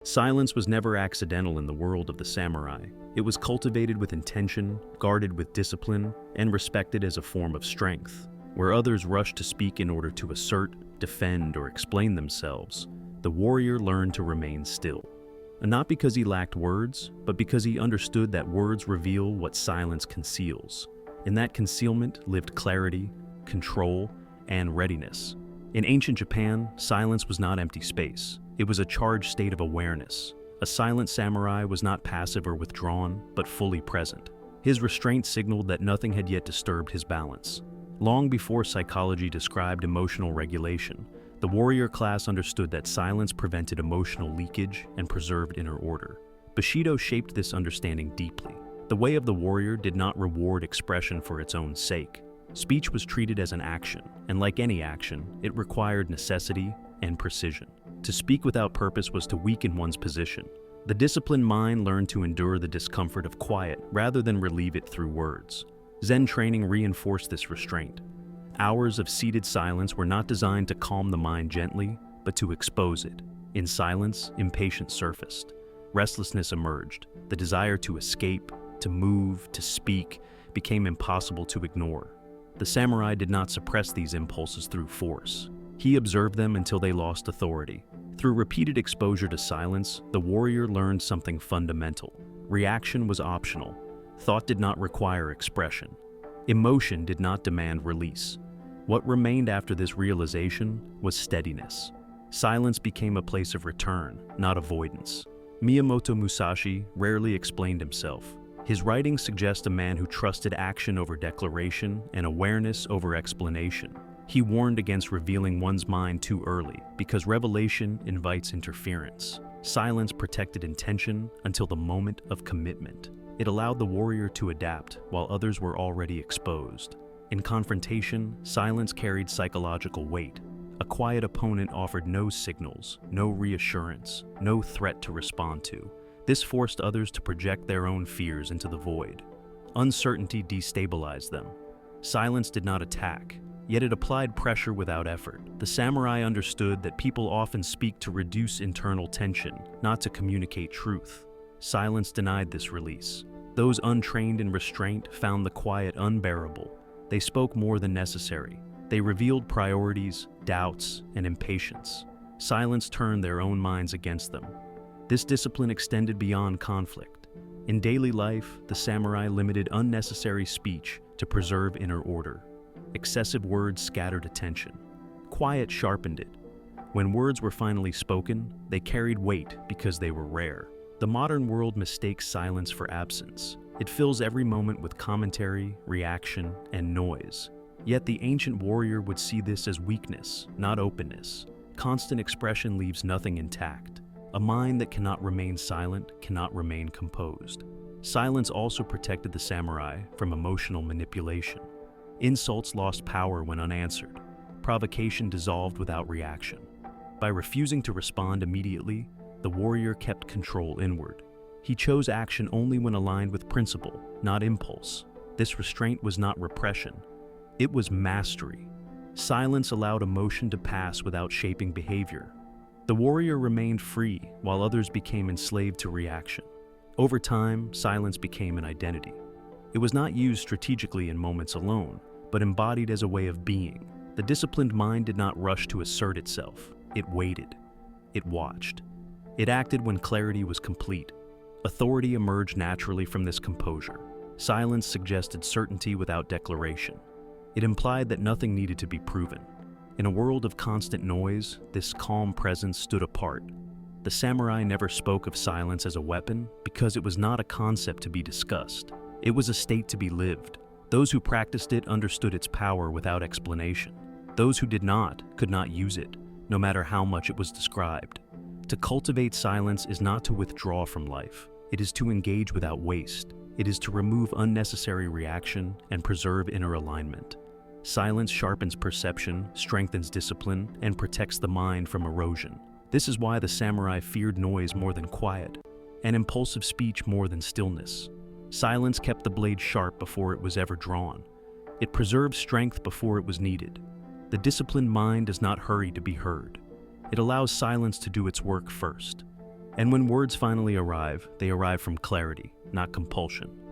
Silence was never accidental in the world of the samurai. It was cultivated with intention, guarded with discipline, and respected as a form of strength. Where others rushed to speak in order to assert, defend, or explain themselves, the warrior learned to remain still. And not because he lacked words, but because he understood that words reveal what silence conceals. In that concealment lived clarity, control, and readiness. In ancient Japan, silence was not empty space. It was a charged state of awareness. A silent samurai was not passive or withdrawn, but fully present. His restraint signaled that nothing had yet disturbed his balance. Long before psychology described emotional regulation, the warrior class understood that silence prevented emotional leakage and preserved inner order. Bushido shaped this understanding deeply. The way of the warrior did not reward expression for its own sake. Speech was treated as an action, and like any action, it required necessity and precision. To speak without purpose was to weaken one's position. The disciplined mind learned to endure the discomfort of quiet rather than relieve it through words. Zen training reinforced this restraint. Hours of seated silence were not designed to calm the mind gently, but to expose it. In silence, impatience surfaced. Restlessness emerged. The desire to escape, to move, to speak, became impossible to ignore. The samurai did not suppress these impulses through force. He observed them until they lost authority. Through repeated exposure to silence, the warrior learned something fundamental. Reaction was optional. Thought did not require expression. Emotion did not demand release. What remained after this realization was steadiness. Silence became a place of return, not avoidance. Miyamoto Musashi rarely explained himself. His writings suggest a man who trusted action over declaration and awareness over explanation. He warned against revealing one's mind too early, because revelation invites interference. Silence protected intention until the moment of commitment. It allowed the warrior to adapt while others were already exposed. In confrontation, silence carried psychological weight. A quiet opponent offered no signals, no reassurance, no threat to respond to. This forced others to project their own fears into the void. Uncertainty destabilized them. Silence did not attack, yet it applied pressure without effort. The samurai understood that people often speak to reduce internal tension, not to communicate truth. Silence denied this release. Those untrained in restraint found the quiet unbearable. They spoke more than necessary. They revealed priorities, doubts, and impatience. Silence turned their own minds against them. This discipline extended beyond conflict. In daily life, the samurai limited unnecessary speech to preserve inner order. Excessive words scattered attention. Quiet sharpened it. When words were finally spoken, they carried weight because they were rare. The modern world mistakes silence for absence. It fills every moment with commentary, reaction, and noise. Yet the ancient warrior would see this as weakness, not openness. Constant expression leaves nothing intact. A mind that cannot remain silent cannot remain composed. Silence also protected the samurai from emotional manipulation. Insults lost power when unanswered. Provocation dissolved without reaction. By refusing to respond immediately, the warrior kept control inward. He chose action only when aligned with principle, not impulse. This restraint was not repression. It was mastery. Silence allowed emotion to pass without shaping behavior. The warrior remained free while others became enslaved to reaction. Over time, silence became an identity. It was not used strategically in moments alone, but embodied as a way of being. The disciplined mind did not rush to assert itself. It waited. It watched. It acted when clarity was complete. Authority emerged naturally from this composure. Silence suggested certainty without declaration. It implied that nothing needed to be proven. In a world of constant noise, this calm presence stood apart. The samurai never spoke of silence as a weapon because it was not a concept to be discussed. It was a state to be lived. Those who practiced it understood its power without explanation. Those who did not could not use it, no matter how much it was described. To cultivate silence is not to withdraw from life. It is to engage without waste. It is to remove unnecessary reaction and preserve inner alignment. Silence sharpens perception, strengthens discipline, and protects the mind from erosion. This is why the samurai feared noise more than quiet, and impulsive speech more than stillness. Silence kept the blade sharp before it was ever drawn. It preserved strength before it was needed. The disciplined mind does not hurry to be heard. It allows silence to do its work first. And when words finally arrive, they arrive from clarity, not compulsion.